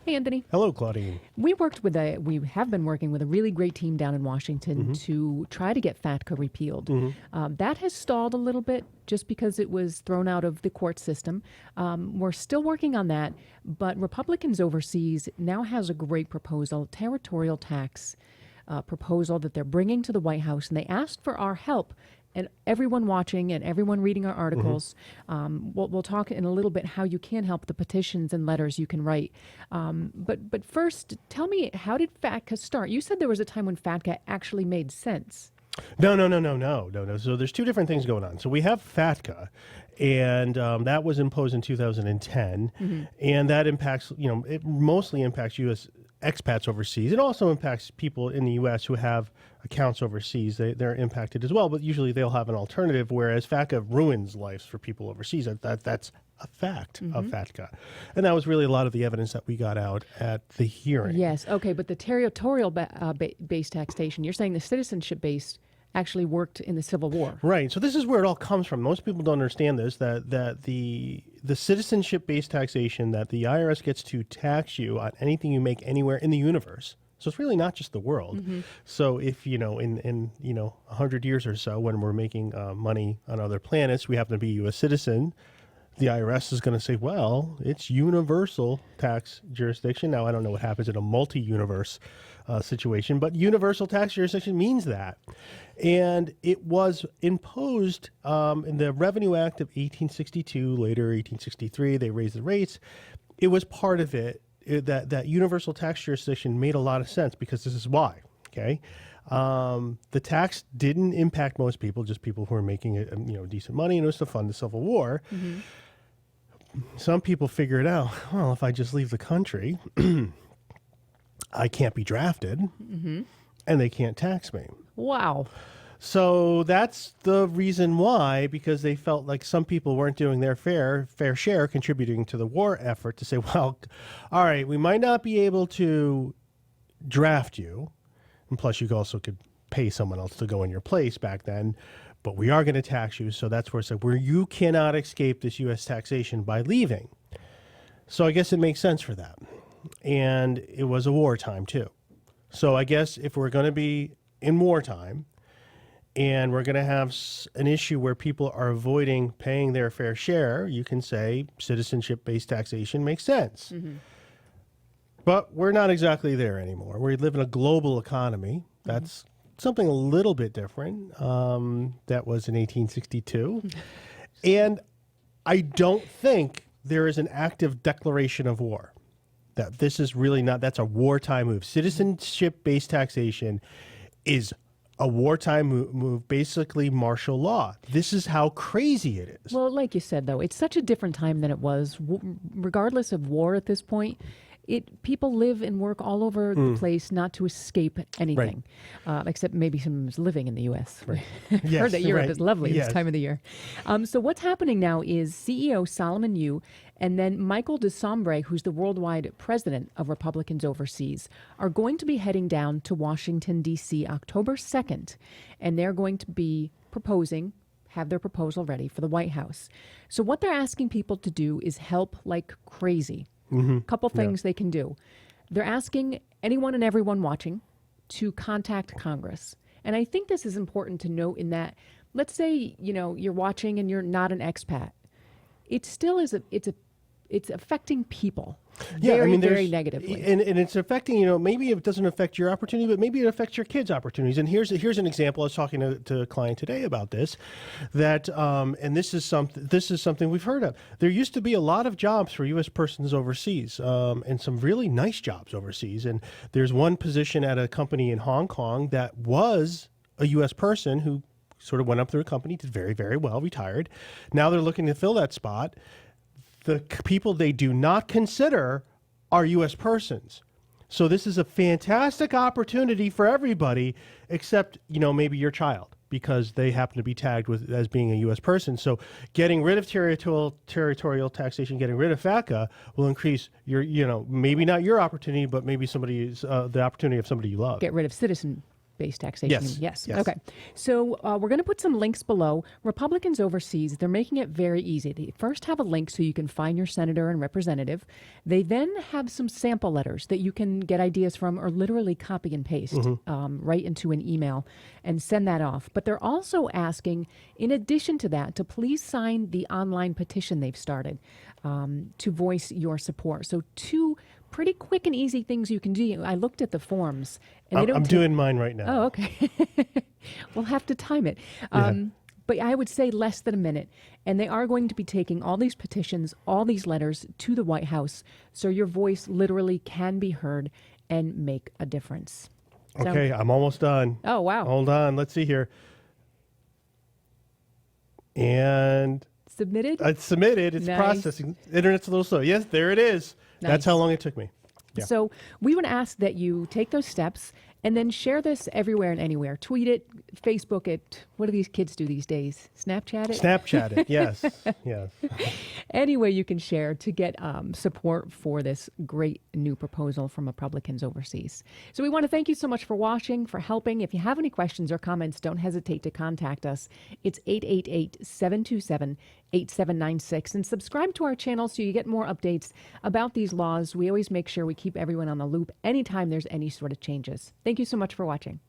Hey, Anthony. Hello, Claudine. We have been working with a really great team down in Washington to try to get FATCA repealed. That has stalled a little bit just because it was thrown out of the court system. We're still working on that, but Republicans Overseas now has a great proposal, territorial tax proposal that they're bringing to the White House, and they asked for our help. And everyone watching and everyone reading our articles, we'll talk in a little bit how you can help, the petitions and letters you can write. But first, tell me, how did FATCA start? You said there was a time when FATCA actually made sense. No. So there's two different things going on. So we have FATCA, and that was imposed in 2010, and that impacts, it mostly impacts U.S. expats overseas. It also impacts people in the U.S. who have accounts overseas. They're impacted as well, but usually they'll have an alternative, whereas FATCA ruins lives for people overseas. That's a fact of FATCA. And that was really a lot of the evidence that we got out at the hearing. Yes, okay, but the territorial based taxation, you're saying the citizenship-based actually worked in the Civil War. Right. So this is where it all comes from. Most people don't understand this, that the citizenship-based taxation, that the IRS gets to tax you on anything you make anywhere in the universe. So it's really not just the world. So if, in 100 years or so, when we're making money on other planets, we happen to be a U.S. citizen, the IRS is going to say, well, it's universal tax jurisdiction. Now, I don't know what happens in a multi-universe situation, but universal tax jurisdiction means that. And it was imposed in the Revenue Act of 1862, later 1863, they raised the rates. It was part of it. That universal tax jurisdiction made a lot of sense because this is why, okay? The tax didn't impact most people, just people who were making decent money, and it was to fund the Civil War. Some people figured out, well, if I just leave the country, I can't be drafted, and they can't tax me. Wow. So that's the reason why, because they felt like some people weren't doing their fair share, contributing to the war effort, to say, well, all right, we might not be able to draft you, and plus you also could pay someone else to go in your place back then, but we are going to tax you. So that's where it's like, where you cannot escape this U.S. taxation by leaving. So I guess it makes sense for that. And it was a wartime too. So I guess if we're going to be in wartime, and we're going to have an issue where people are avoiding paying their fair share, you can say citizenship-based taxation makes sense. But we're not exactly there anymore. We live in a global economy. That's something a little bit different. That was in 1862. And I don't think there is an active declaration of war. That this is really not, that's a wartime move. Citizenship-based taxation is a wartime move, basically martial law. This is how crazy it is. Well, like you said, though, it's such a different time than it was. Regardless of war at this point, people live and work all over the place not to escape anything, except maybe someone's living in the U.S. Right. Yes, heard that Europe is lovely yes. this time of the year. So what's happening now is CEO Solomon Yu and then Michael DeSombre, who's the worldwide president of Republicans Overseas, are going to be heading down to Washington, D.C. October 2nd, and they're going to be have their proposal ready for the White House. So what they're asking people to do is help like crazy. Couple things they can do. They're asking anyone and everyone watching to contact Congress. And I think this is important to note in that, let's say, you're watching and you're not an expat. It still is it's affecting people very negatively. And it's affecting, maybe it doesn't affect your opportunity, but maybe it affects your kids' opportunities. And here's an example. I was talking to a client today about this, that, and this is something we've heard of. There used to be a lot of jobs for U.S. persons overseas, and some really nice jobs overseas. And there's one position at a company in Hong Kong that was a U.S. person who sort of went up through a company, did very, very well, retired. Now they're looking to fill that spot. The people they do not consider are U.S. persons. So this is a fantastic opportunity for everybody except, maybe your child, because they happen to be tagged as being a U.S. person. So getting rid of territorial taxation, getting rid of FATCA will increase your, maybe not your opportunity, but maybe the opportunity of somebody you love. Get rid of citizenship Citizenship-based taxation. Yes. Okay. So we're going to put some links below. Republicans Overseas, they're making it very easy. They first have a link so you can find your senator and representative. They then have some sample letters that you can get ideas from or literally copy and paste right into an email and send that off. But they're also asking, in addition to that, to please sign the online petition they've started to voice your support. So 2 pretty quick and easy things you can do. I looked at the forms. And I'm doing mine right now. Oh, okay. We'll have to time it. But I would say less than a minute. And they are going to be taking all these petitions, all these letters to the White House, so your voice literally can be heard and make a difference. Okay, I'm almost done. Oh, wow. Hold on. Let's see here. And Submitted? it's submitted. It's Nice. processing. Internet's a little slow. Yes, there it is. Nice. That's how long it took me. Yeah. So we would ask that you take those steps and then share this everywhere and anywhere. Tweet it, Facebook it. What do these kids do these days? Snapchat it? Snapchat it. Yes. Yes. Any way you can share to get support for this great new proposal from Republicans Overseas. So we want to thank you so much for watching, for helping. If you have any questions or comments, don't hesitate to contact us. It's 888-727-8796. And subscribe to our channel so you get more updates about these laws. We always make sure we keep everyone on the loop anytime there's any sort of changes. Thank you so much for watching.